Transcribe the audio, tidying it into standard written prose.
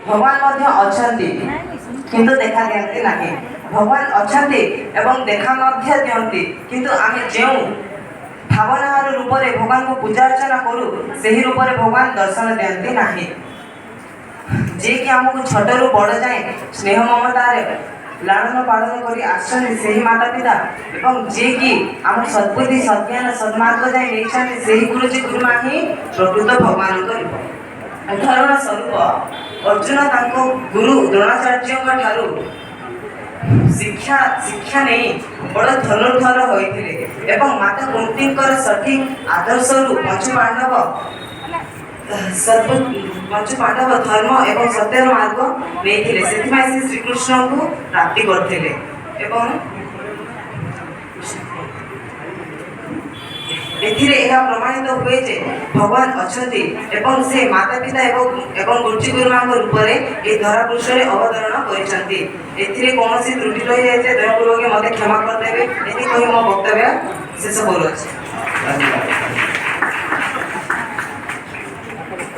भगवान मध्य अछंती किंतु देखा दियंती नाही। भगवान अछंती एवं देखा मध्य दियंती किंतु आमे जेउ भावनार रूप रे भगवान को पूजा अर्चना करू सही रूप रे भगवान दर्शन दियंती नाही। जे कि हमको छोटरू बड़ जाए स्नेह ममतार लालन पालन करी आसछन सही माता पिता एवं जे कि आम सद्बुद्धि सज्ञान सन्मार्ग जाए नहीं सही गुरुजी गुरुमा ही प्रकृत भगवान उदाहरण स्वरूप अर्जुन तांको गुरु द्रोणाचार्य ठारू शिक्षा शिक्षा नहीं बड़ धनुर्धर होइथिले एवं माता कुंती सठिक आदर्श पंचु पांडव पंचु पांडव धर्म एवं सत्यर मार्ग नहीं से श्रीकृष्ण को प्राप्ति करथिले एवं एथिरे यह प्रमाणित हुए जे भगवान अछंती एवं से माता पिता एवं गुरुजी गुरुमा रूप रे ए धरा पृष्ठ रे अवतरण करिसंती। एथिरे कोनोसी त्रुटि रहि जाय जे दयापूर्वक मते क्षमा कर देबे एति कहि मो वक्तव्य शेष करूछि।